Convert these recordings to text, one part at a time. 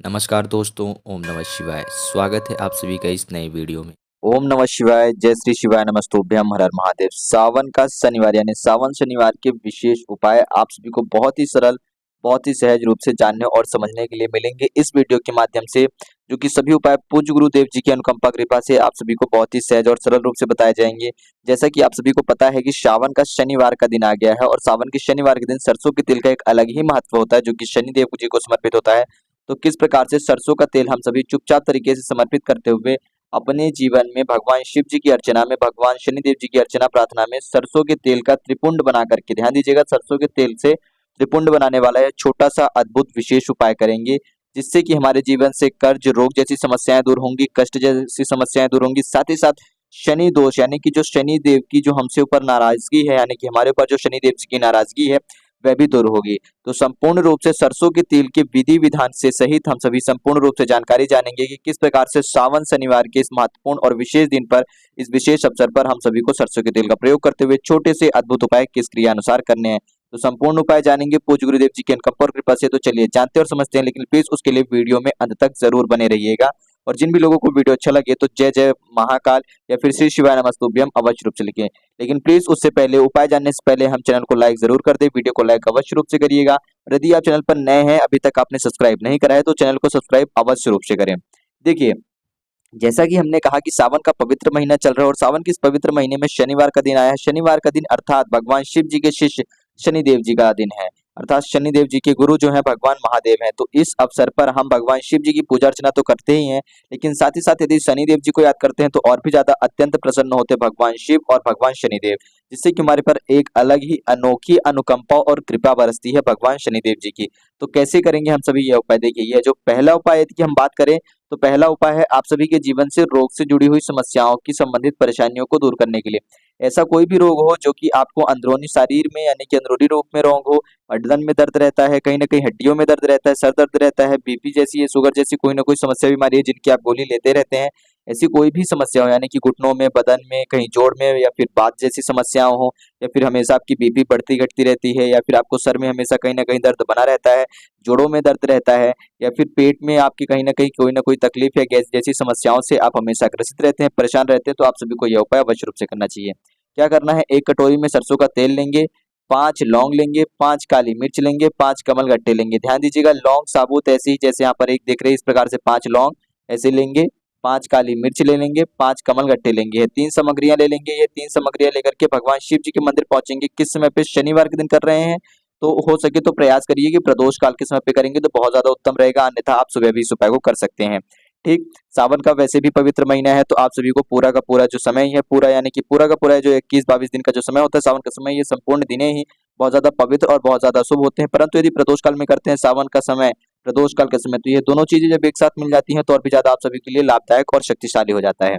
नमस्कार दोस्तों, ओम नमः शिवाय। स्वागत है आप सभी का इस नए वीडियो में। ओम नमः शिवाय, जय श्री शिवाय, नमस्तुभ्यम, हर हर महादेव। सावन का शनिवार यानी सावन शनिवार के विशेष उपाय आप सभी को बहुत ही सरल, बहुत ही सहज रूप से जानने और समझने के लिए मिलेंगे इस वीडियो के माध्यम से, जो कि सभी उपाय पूज्य गुरुदेव जी की अनुकंपा कृपा से आप सभी को बहुत ही सहज और सरल रूप से बताए जाएंगे। जैसा कि आप सभी को पता है कि सावन का शनिवार का दिन आ गया है और सावन के शनिवार के दिन सरसों के तेल का एक अलग ही महत्व होता है, जो कि शनिदेव जी को समर्पित होता है। तो किस प्रकार से सरसों का तेल हम सभी चुपचाप तरीके से समर्पित करते हुए अपने जीवन में भगवान शिव जी की अर्चना में, भगवान शनिदेव जी की अर्चना प्रार्थना में सरसों के तेल का त्रिपुंड बना करके, ध्यान दीजिएगा, सरसों के तेल से त्रिपुंड बनाने वाला यह छोटा सा अद्भुत विशेष उपाय करेंगे, जिससे कि हमारे जीवन से कर्ज, रोग जैसी समस्याएं दूर होंगी, कष्ट जैसी समस्याएं दूर होंगी। साथ ही साथ शनि दोष यानी कि जो शनि देव की जो हमसे ऊपर नाराजगी है, यानी कि हमारे ऊपर जो शनि देव जी की नाराजगी है, वह भी दूर होगी। तो संपूर्ण रूप से सरसों के तेल के विधि विधान से सहित हम सभी संपूर्ण रूप से जानकारी जानेंगे कि किस प्रकार से सावन शनिवार के इस महत्वपूर्ण और विशेष दिन पर, इस विशेष अवसर पर हम सभी को सरसों के तेल का प्रयोग करते हुए छोटे से अद्भुत उपाय किस क्रिया अनुसार करने हैं। तो संपूर्ण उपाय जानेंगे पूज्य गुरुदेव जी की अनुकंपा और कृपा से। तो चलिए जानते और समझते हैं, लेकिन प्लीज उसके लिए वीडियो में अंत तक जरूर बने रहिएगा। और जिन भी लोगों को वीडियो अच्छा लगे तो जय जय महाकाल या फिर श्री शिवाय नमस्तुभ्यम अवश्य रूप से लिखें। लेकिन प्लीज उससे पहले, उपाय जानने से पहले हम चैनल को लाइक जरूर कर दें, वीडियो को लाइक अवश्य रूप से करिएगा। और यदि आप चैनल पर नए हैं, अभी तक आपने सब्सक्राइब नहीं करा है, तो चैनल को सब्सक्राइब अवश्य रूप से करें। देखिए, जैसा कि हमने कहा कि सावन का पवित्र महीना चल रहा है और सावन के इस पवित्र महीने में शनिवार का दिन आया है। शनिवार का दिन अर्थात भगवान शिव जी के शिष्य शनिदेव जी का दिन है, अर्थात शनिदेव जी के गुरु जो है भगवान महादेव हैं। तो इस अवसर पर हम भगवान शिव जी की पूजा अर्चना तो करते ही हैं, लेकिन साथ ही साथ यदि शनिदेव जी को याद करते हैं तो और भी ज्यादा अत्यंत प्रसन्न होते भगवान शिव और भगवान शनिदेव, जिससे कि हमारे पर एक अलग ही अनोखी अनुकंपा और कृपा बरसती है भगवान शनिदेव जी की। तो कैसे करेंगे हम सभी यह उपाय? देखिए, यह जो पहला उपाय यदि हम बात करें तो पहला उपाय है आप सभी के जीवन से रोग से जुड़ी हुई समस्याओं की संबंधित परेशानियों को दूर करने के लिए। ऐसा कोई भी रोग हो जो कि आपको अंदरूनी शरीर में यानी कि अंदरूनी रूप में रोग हो, बदन में दर्द रहता है, कहीं ना कहीं हड्डियों में दर्द रहता है, सर दर्द रहता है, बीपी जैसी है, शुगर जैसी कोई ना कोई समस्या बीमारी है जिनकी आप गोली लेते रहते हैं, ऐसी कोई भी समस्या हो, यानी कि घुटनों में, बदन में, कहीं जोड़ में, या फिर बात जैसी समस्याओं हो, या फिर हमेशा आपकी बीपी बढ़ती घटती रहती है, या फिर आपको सर में हमेशा कहीं ना कहीं दर्द बना रहता है, जोड़ों में दर्द रहता है, या फिर पेट में आपकी कहीं न कहीं कोई न कोई तकलीफ या गैस जैसी समस्याओं से आप हमेशा ग्रसित रहते हैं, परेशान रहते हैं, तो आप सभी को यह उपाय अवश्य रूप से करना चाहिए। क्या करना है? 1 कटोरी में सरसों का तेल लेंगे, 5 लौंग लेंगे, 5 काली मिर्च लेंगे, 5 कमलगट्टे लेंगे। ध्यान दीजिएगा, लौंग साबुत ऐसे ही जैसे यहाँ पर एक दिख रही है इस प्रकार से 5 लौंग ऐसे लेंगे, 5 काली मिर्च ले लेंगे, 5 कमलगट्टे लेंगे। ये 3 सामग्रियाँ ले लेंगे। ये 3 सामग्रियाँ लेकर के भगवान शिव जी के मंदिर पहुँचेंगे। किस समय पे? शनिवार के दिन कर रहे हैं, तो हो सके तो प्रयास करिए कि प्रदोष काल के समय पे करेंगे तो बहुत ज्यादा उत्तम रहेगा, अन्यथा आप सुबह भी इस उपाय को कर सकते हैं। ठीक, सावन का वैसे भी पवित्र महीना है, तो आप सभी को पूरा का पूरा जो समय है, पूरा यानी कि पूरा का पूरा जो 21-22 दिन का जो समय होता है सावन का समय, ये संपूर्ण दिने ही बहुत ज्यादा पवित्र और बहुत ज्यादा शुभ होते हैं। परंतु यदि प्रदोष काल में करते हैं सावन का समय, प्रदोष काल का समय, तो ये दोनों चीजें जब एक साथ मिल जाती हैं तो और भी ज्यादा आप सभी के लिए लाभदायक और शक्तिशाली हो जाता है।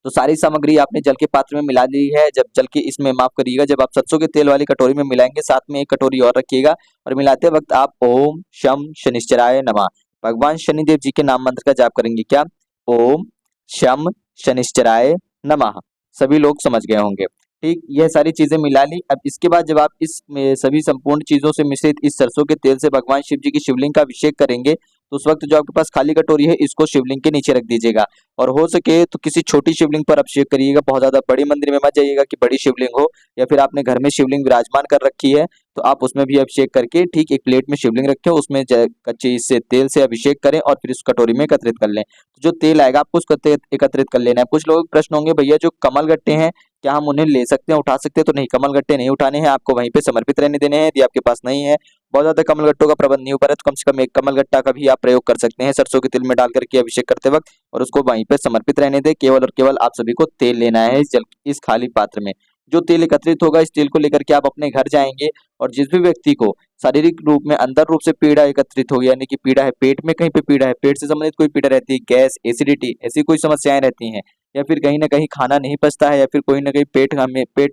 तो सारी सामग्री आपने जल के पात्र में मिला ली है। जब जल के इसमें माफ करिएगा, जब आप सरसों के तेल वाली कटोरी में मिलाएंगे, साथ में 1 कटोरी और रखिएगा और मिलाते वक्त आप ओम शम शनिश्चराय नमः, भगवान शनिदेव जी के नाम मंत्र का जाप करेंगे। क्या? ओम शम शनिश्चराय नमः। सभी लोग समझ गए होंगे। ठीक, यह सारी चीजें मिला ली। अब इसके बाद जब आप इस सभी संपूर्ण चीजों से मिश्रित इस सरसों के तेल से भगवान शिव जी की शिवलिंग का अभिषेक करेंगे, तो उस वक्त जो आपके पास खाली कटोरी है, इसको शिवलिंग के नीचे रख दीजिएगा और हो सके तो किसी छोटी शिवलिंग पर अभिषेक करिएगा। बहुत ज्यादा बड़ी मंदिर में मत जाइएगा कि बड़ी शिवलिंग हो, या फिर आपने घर में शिवलिंग विराजमान कर रखी है तो आप उसमें भी अभिषेक करके, ठीक, एक प्लेट में शिवलिंग रखें, उसमें कच्चे इससे तेल से अभिषेक करें और फिर इस कटोरी में एकत्रित कर लें। तो जो तेल आएगा आपको उसको एकत्रित कर लेना है। कुछ लोग प्रश्न होंगे, भैया जो कमल गट्टे हैं क्या हम उन्हें ले सकते हैं, उठा सकते हैं? तो नहीं, कमल गट्टे नहीं उठाने हैं, आपको वहीं पे समर्पित रहने देने हैं। यदि आपके पास नहीं है, बहुत ज्यादा कमल गट्टों का प्रबंध नहीं हो पा रहा है, तो कम से कम एक कमल गट्टा का भी आप प्रयोग कर सकते हैं सरसों के तेल में डाल करके अभिषेक करते वक्त, और उसको वहीं पे समर्पित रहने दें। केवल और केवल आप सभी को तेल लेना है इस खाली पात्र में। जो तेल एकत्रित होगा, इस तेल को लेकर के आप अपने घर जाएंगे और जिस भी व्यक्ति को शारीरिक रूप में अंदर रूप से पीड़ा एकत्रित होगी, यानी कि पीड़ा है पेट में, कहीं पे पीड़ा है, पेट से संबंधित कोई पीड़ा रहती है, गैस, एसिडिटी, ऐसी कोई समस्याएं रहती हैं, या फिर कहीं ना कहीं खाना नहीं पचता है, या फिर कोई ना कहीं पेट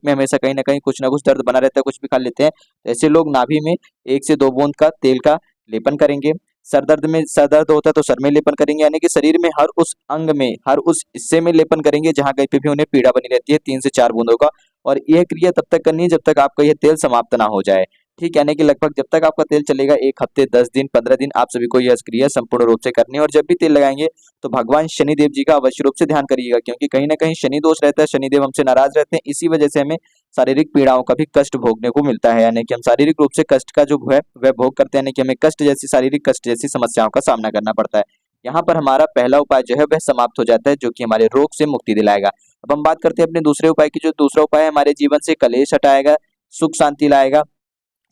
में हमेशा कहीं ना कहीं कुछ ना कुछ दर्द बना रहता है, कुछ भी खा लेते हैं, तो ऐसे लोग नाभि में 1 से 2 बूंद का तेल का लेपन करेंगे। सर दर्द होता है तो सर में लेपन करेंगे, यानी कि शरीर में हर उस अंग में, हर उस हिस्से में लेपन करेंगे जहां कहीं पे भी उन्हें पीड़ा बनी रहती है, 3 से 4 बूंदों का। और यह क्रिया तब तक करनी है जब तक आपका यह तेल समाप्त ना हो जाए। ठीक, यानी कि लगभग जब तक आपका तेल चलेगा 1 हफ्ते, 10 दिन, 15 दिन आप सभी को यह क्रिया संपूर्ण रूप से करनी है। और जब भी तेल लगाएँगे तो भगवान शनिदेव जी का अवश्य रूप से ध्यान करिएगा, क्योंकि कहीं न कहीं शनि दोष रहता है, शनिदेव हमसे नाराज़ रहते हैं। इसी वजह से हमें शारीरिक पीड़ाओं का भी कष्ट भोगने को मिलता है, यानी कि हम शारीरिक रूप से कष्ट का जो है वह भोग करते हैं, यानी कि हमें कष्ट जैसी शारीरिक कष्ट जैसी समस्याओं का सामना करना पड़ता है। यहाँ पर हमारा पहला उपाय जो है वह समाप्त हो जाता है, जो कि हमारे रोग से मुक्ति दिलाएगा। अब हम बात करते हैं अपने दूसरे उपाय की। जो दूसरा उपाय है, हमारे जीवन से कलेश हटाएगा, सुख शांति लाएगा,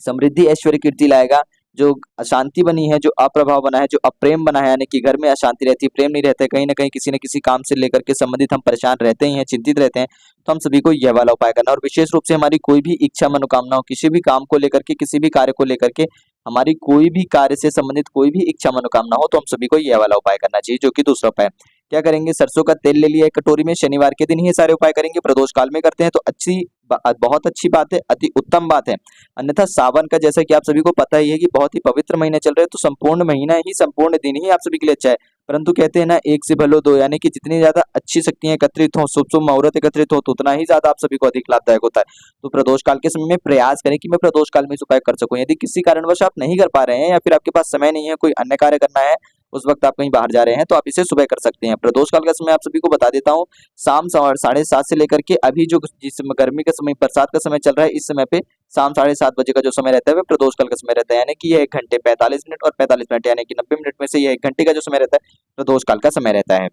समृद्धि ऐश्वर्य कीर्ति लाएगा। जो अशांति बनी है, जो अप्रभाव बना है, जो अप्रेम बना है, यानी कि घर में अशांति रहती है, प्रेम नहीं रहता है, कहीं न कहीं किसी न किसी काम से लेकर के संबंधित हम परेशान रहते ही हैं, चिंतित रहते हैं, तो हम सभी को यह वाला उपाय करना है। और विशेष रूप से हमारी कोई भी इच्छा मनोकामना हो, किसी भी काम को लेकर के, किसी भी कार्य को लेकर के, हमारी कोई भी कार्य से संबंधित कोई भी इच्छा मनोकामना हो, तो हम सभी को यह वाला उपाय करना चाहिए, जो कि दूसरा उपाय है। क्या करेंगे, सरसों का तेल ले लिया एक कटोरी में, शनिवार के दिन ही ये सारे उपाय करेंगे, प्रदोष काल में करते हैं तो बहुत अच्छी बात है, अति उत्तम बात है। अन्यथा सावन का, जैसा कि आप सभी को पता ही है कि बहुत ही पवित्र महीने चल रहे हैं, तो संपूर्ण महीना ही, संपूर्ण दिन ही आप सभी के लिए अच्छा है। परंतु कहते हैं ना, एक से भलो दो, यानी कि जितनी ज्यादा अच्छी शक्तियां एकत्रित हो, शुभ शुभ मुहूर्त एकत्रित हो, तो उतना ही ज्यादा आप सभी को अधिक लाभदायक होता है। तो प्रदोष काल के समय में प्रयास करें कि मैं प्रदोष काल में इस उपाय कर सकूं। यदि किसी कारणवश आप नहीं कर पा रहे हैं, या फिर आपके पास समय नहीं है, कोई अन्य कार्य करना है, उस वक्त आप कहीं बाहर जा रहे हैं, तो आप इसे सुबह कर सकते हैं। प्रदोष काल का समय आप सभी को बता देता हूँ, शाम 7:30 से लेकर के अभी जो जिस गर्मी का समय, बरसात का समय चल रहा है, इस समय पे शाम 7:30 बजे का जो समय रहता है वह प्रदोष काल का समय रहता है, यानी कि यह 1 घंटे 45 मिनट और 45 मिनट, यानी कि 90 मिनट में से यह 1 घंटे का जो समय रहता है प्रदोष काल का समय रहता है।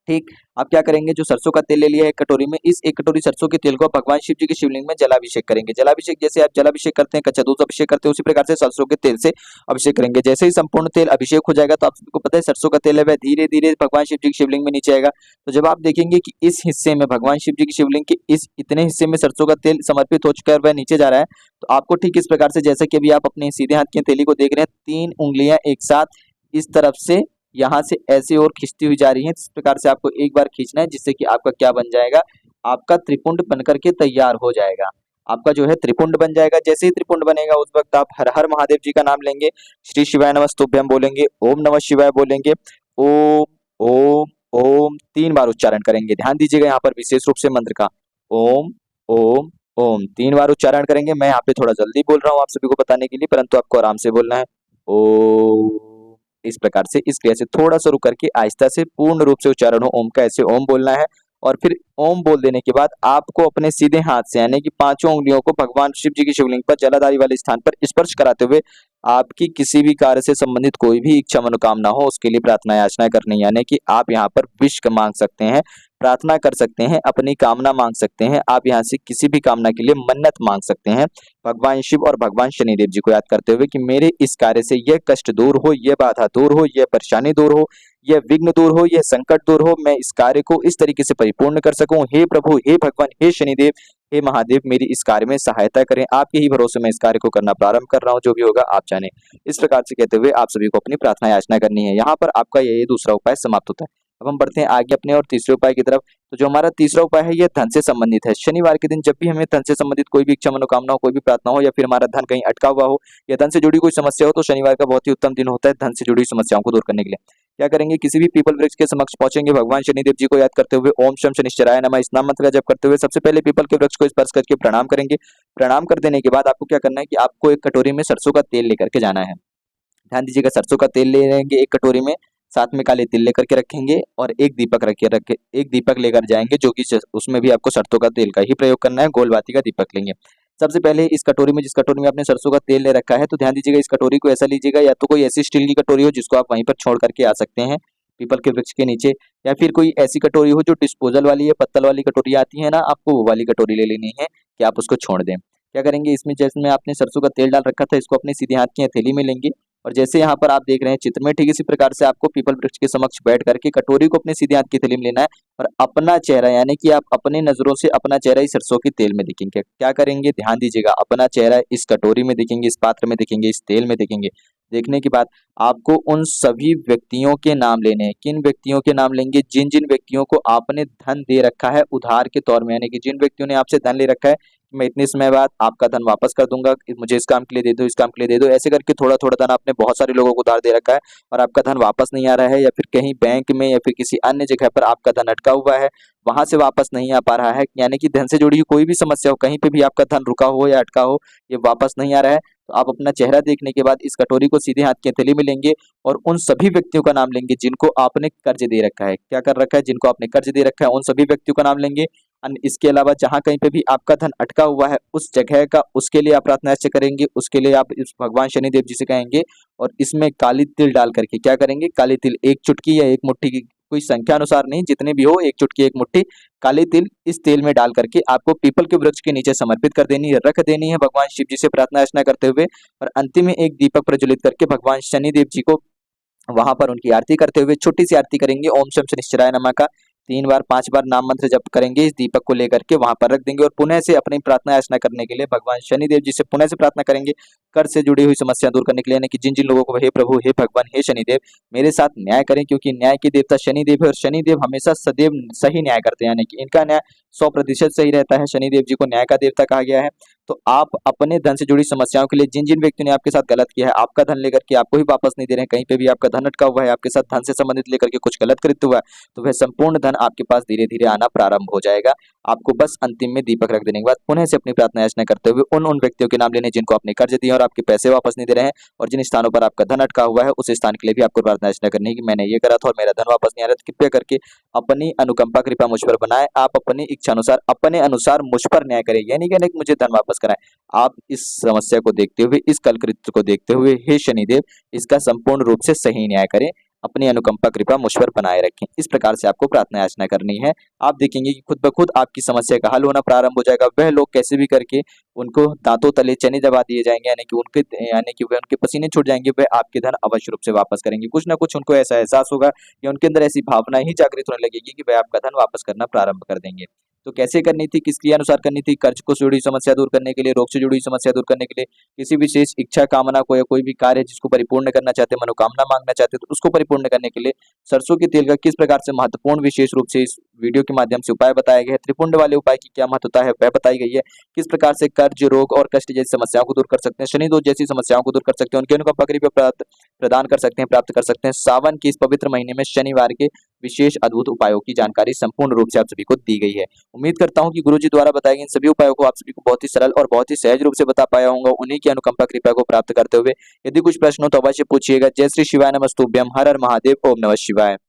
ठीक, आप क्या करेंगे, जो सरसों का तेल ले लिया है एक कटोरी में, इस 1 कटोरी सरसों के तेल को आप भगवान शिव जी के शिवलिंग में जलाभिषेक करेंगे। जलाभिषेक जैसे आप जलाभिषेक करते हैं, कच्चा दूध अभिषेक करते हैं, उसी प्रकार से सरसों के तेल से अभिषेक करेंगे। जैसे ही संपूर्ण तेल अभिषेक हो जाएगा, तो आपको पता है सरसों का तेल है वह धीरे धीरे भगवान शिव जी के शिवलिंग में नीचे आएगा। तो जब आप देखेंगे कि इस हिस्से में, भगवान शिव जी की शिवलिंग के इस इतने हिस्से में सरसों का तेल समर्पित हो चुका है, वह नीचे जा रहा है, तो आपको ठीक इस प्रकार से, जैसे कि अभी आप अपने सीधे हाथ की हथेली को देख रहे हैं, 3 उंगलियां एक साथ इस तरफ से, यहाँ से ऐसे और खींचती हुई जा रही हैं। इस प्रकार से आपको एक बार खींचना है, जिससे कि आपका क्या बन जाएगा, आपका त्रिपुंड बनकर के तैयार हो जाएगा। आपका जो है त्रिपुंड बन जाएगा। जैसे ही त्रिपुंड बनेगा, उस वक्त आप हर हर महादेव जी का नाम लेंगे, श्री शिवाय नमस्तुभ्यम बोलेंगे, ओम नमः शिवाय बोलेंगे, ओम ओम ओम 3 बार उच्चारण करेंगे। ध्यान दीजिएगा यहाँ पर विशेष रूप से मंत्र का, ओम ओम ओम 3 बार उच्चारण करेंगे। मैं यहाँ पे थोड़ा जल्दी बोल रहा हूँ आप सभी को बताने के लिए, परंतु आपको आराम से बोलना है। ओम, इस प्रकार से, इस क्रिया से थोड़ा सा रुक करके आहिस्ता से पूर्ण रूप से उच्चारण हो ओम का, ऐसे ओम बोलना है। और फिर ओम बोल देने के बाद आपको अपने सीधे हाथ से, यानी कि 5 उंगलियों को भगवान शिव जी की शिवलिंग पर, जलाधारी वाले स्थान पर स्पर्श कराते हुए आपकी किसी भी कार्य से संबंधित कोई भी इच्छा मनोकामना हो, उसके लिए प्रार्थना याचना करनी, यानी कि आप यहाँ पर विश मांग सकते हैं, प्रार्थना कर सकते हैं, अपनी कामना मांग सकते हैं। आप यहाँ से किसी भी कामना के लिए मन्नत मांग सकते हैं, भगवान शिव और भगवान शनिदेव जी को याद करते हुए कि मेरे इस कार्य से यह कष्ट दूर हो, यह बाधा दूर हो, यह परेशानी दूर हो, यह विघ्न दूर हो, यह संकट दूर हो, मैं इस कार्य को इस तरीके से परिपूर्ण कर सकूं। हे प्रभु, हे भगवान, हे शनिदेव, हे महादेव, मेरी इस कार्य में सहायता करें। आपके ही भरोसे मैं इस कार्य को करना प्रारंभ कर रहा हूँ, जो भी होगा आप जाने। इस प्रकार से कहते हुए आप सभी को अपनी प्रार्थना याचना करनी है। यहाँ पर आपका ये दूसरा उपाय समाप्त होता है। अब हम बढ़ते हैं आगे अपने और तीसरे उपाय की तरफ। तो जो हमारा तीसरा उपाय है, यह धन से संबंधित है। शनिवार के दिन जब भी हमें धन से संबंधित कोई भी इच्छा मनोकामना हो, कोई भी प्रार्थना हो, या फिर हमारा धन कहीं अटका हुआ हो, या धन से जुड़ी कोई समस्या हो, तो शनिवार का बहुत ही उत्तम दिन होता है धन से जुड़ी समस्याओं को दूर करने के लिए। क्या करेंगे, किसी भी पीपल वृक्ष के समक्ष पहुंचेंगे, भगवान शनिदेव जी को याद करते हुए ओम शम शनिश्चराय नमः इस नाम मंत्र का जप करते हुए सबसे पहले पीपल के वृक्ष को स्पर्श करके प्रणाम करेंगे। प्रणाम कर देने के बाद आपको क्या करना है कि आपको एक कटोरी में सरसों का तेल लेकर के जाना है। ध्यान दीजिएगा, सरसों का तेल ले लेंगे एक कटोरी में, साथ में काले तिल लेकर के रखेंगे, और एक दीपक लेकर जाएंगे, जो कि उसमें भी आपको सरसों का तेल का ही प्रयोग करना है। गोल बाती का दीपक लेंगे। सबसे पहले इस कटोरी में, जिस कटोरी में आपने सरसों का तेल ले रखा है, तो ध्यान दीजिएगा इस कटोरी को ऐसा लीजिएगा, या तो कोई ऐसी स्टील की कटोरी हो जिसको आप वहीं पर छोड़ करके आ सकते हैं पीपल के वृक्ष के नीचे, या फिर कोई ऐसी कटोरी हो जो डिस्पोजल वाली है, पत्तल वाली कटोरी आती है ना, आपको वो वाली कटोरी ले लेनी है कि आप उसको छोड़ दें। क्या करेंगे, इसमें जैसे आपने सरसों का तेल डाल रखा था, इसको अपने सीधे हाथ की हथेली में लेंगे, और जैसे यहाँ पर आप देख रहे हैं चित्र में, ठीक इसी प्रकार से आपको पीपल वृक्ष के समक्ष बैठ करके कटोरी को अपने सीधे हाथ की थैली में लेना है, और अपना चेहरा, यानी कि आप अपने नजरों से अपना चेहरा इस सरसों के तेल में दिखेंगे। क्या करेंगे, ध्यान दीजिएगा, अपना चेहरा इस कटोरी में दिखेंगे, इस पात्र में दिखेंगे, इस तेल में दिखेंगे। देखने के बाद आपको उन सभी व्यक्तियों के नाम लेने हैं। किन व्यक्तियों के नाम लेंगे? जिन जिन व्यक्तियों को आपने धन दे रखा है उधार के तौर में, यानी कि जिन व्यक्तियों ने आपसे धन ले रखा है मैं इतने समय बाद आपका धन वापस कर दूंगा, मुझे इस काम के लिए दे दो, इस काम के लिए दे दो, ऐसे करके थोड़ा थोड़ा धन आपने बहुत सारे लोगों को उधार दे रखा है और आपका धन वापस नहीं आ रहा है, या फिर कहीं बैंक में या फिर किसी अन्य जगह पर आपका धन अटका हुआ है, वहां से वापस नहीं आ पा रहा है, यानी कि धन से जुड़ी हुई कोई भी समस्या हो, कहीं पे भी आपका धन रुका हो या अटका हो, ये वापस नहीं आ रहा है, तो आप अपना चेहरा देखने के बाद इस कटोरी को सीधे हाथ की हथेली में लेंगे और उन सभी व्यक्तियों का नाम लेंगे जिनको आपने कर्ज दे रखा है। क्या कर रखा है? जिनको आपने कर्ज दे रखा है उन सभी व्यक्तियों का नाम लेंगे। इसके अलावा जहां कहीं पे भी आपका धन अटका हुआ है उस जगह का, उसके लिए आप प्रार्थना ऐसे करेंगे, उसके लिए आप इस भगवान शनिदेव जी से कहेंगे और इसमें काली तिल डाल करके क्या करेंगे? काली तिल एक चुटकी या एक मुट्ठी की, कोई संख्या अनुसार नहीं, जितने भी हो, एक चुटकी एक मुट्ठी काली तिल इस तेल में डाल करके आपको पीपल के वृक्ष के नीचे समर्पित कर देनी है, रख देनी है भगवान शिव जी से प्रार्थना अर्चना करते हुए, और अंतिम में एक दीपक प्रज्वलित करके भगवान शनिदेव जी को वहां पर उनकी आरती करते हुए छोटी सी आरती करेंगे, ओम शम शनिश्चराय नमः का 3 बार 5 बार नाम मंत्र जप करेंगे, इस दीपक को लेकर के वहां पर रख देंगे और पुनः से अपनी प्रार्थना अर्चना करने के लिए भगवान शनिदेव जी से पुनः से प्रार्थना करेंगे, कर्ज से जुड़ी हुई समस्या दूर करने के लिए, यानी कि जिन जिन लोगों को हे प्रभु हे भगवान हे शनिदेव मेरे साथ न्याय करें, क्योंकि न्याय के देवता शनिदेव है और शनिदेव हमेशा सदैव सही न्याय करते हैं, यानी कि इनका न्याय 100% सही रहता है, शनिदेव जी को न्याय का देवता कहा गया है। तो आप अपने धन से जुड़ी समस्याओं के लिए, जिन जिन व्यक्तियों ने आपके साथ गलत किया है, आपका धन लेकर के आपको ही वापस नहीं दे रहे हैं, कहीं पे भी आपका धन अटका हुआ है, आपके साथ धन से संबंधित लेकर के कुछ गलत कृत्य हुआ है, तो वह संपूर्ण धन आपके पास धीरे धीरे आना प्रारंभ हो जाएगा। आपको बस अंतिम में दीपक रख देने के बाद पुनः से अपनी प्रार्थना याचना करते हुए उन उन व्यक्तियों के नाम लेने जिनको आपने कर्ज दिए और आपके पैसे वापस नहीं दे रहे हैं, और जिन स्थानों पर आपका धन अटका हुआ है उस स्थान के लिए भी आपको प्रार्थना याचना करनी है कि मैंने ये करा था और मेरा धन वापस नहीं आ रहा, तो कृपया करके अपनी अनुकंपा कृपा मुझ पर बनाए, आप अपनी इच्छा अनुसार अपने अनुसार मुझ पर न्याय करें, ये नहीं कहने कि मुझे धन वापस कराएं। आप इस समस्या को देखते हुए, इस कल कृत्य को देखते हुए हे शनिदेव इसका संपूर्ण रूप से सही न्याय करें, अपनी अनुकंपा कृपा मुझ पर बनाए रखें। इस प्रकार से आपको प्रार्थना याचना करनी है। आप देखेंगे कि खुद ब खुद आपकी समस्या का हल होना प्रारंभ हो जाएगा। वह लोग कैसे भी करके उनको दांतों तले चने दबा दिए जाएंगे, यानी कि वह उनके पसीने छूट जाएंगे, वह आपके धन अवश्य रूप से वापस करेंगे। कुछ ना कुछ उनको ऐसा एहसास होगा या उनके अंदर ऐसी भावना ही जागृत होने लगेगी कि वह आपका धन वापस करना प्रारंभ कर देंगे। तो कैसे करनी थी, किसके अनुसार करनी थी? कर्ज को से जुड़ी समस्या दूर करने के लिए, रोग से जुड़ी समस्या दूर करने के लिए, किसी विशेष इच्छा कामना को या कोई भी कार्य जिसको परिपूर्ण करना चाहते हैं, मनोकामना मांगना चाहते हैं, तो उसको परिपूर्ण करने के लिए सरसों के तेल का किस प्रकार से महत्वपूर्ण विशेष रूप से इस वीडियो के माध्यम से उपाय बताया गया है। त्रिपुंड वाले उपाय की क्या महत्वता है वह बताई गई है। किस प्रकार से कर्ज, रोग और कष्ट जैसी समस्याओं को दूर कर सकते हैं, शनि दोष जैसी समस्याओं को दूर कर सकते हैं, उनके अनुकंपा कृपा प्रदान कर सकते हैं, प्राप्त कर सकते हैं। सावन के इस पवित्र महीने में शनिवार के विशेष अद्भुत उपायों की जानकारी संपूर्ण रूप से आप सभी को दी गई है। उम्मीद करता हूं कि गुरुजी द्वारा बताए गए इन सभी उपायों को आप सभी को बहुत ही सरल और बहुत ही सहज रूप से बता पाया होगा। उन्हीं की अनुकंपा कृपा को प्राप्त करते हुए यदि कुछ प्रश्न हो तो अवश्य पूछिएगा। जय श्री शिवाय नमस्तुभ्यम, हर हर महादेव, ओम नमः शिवाय।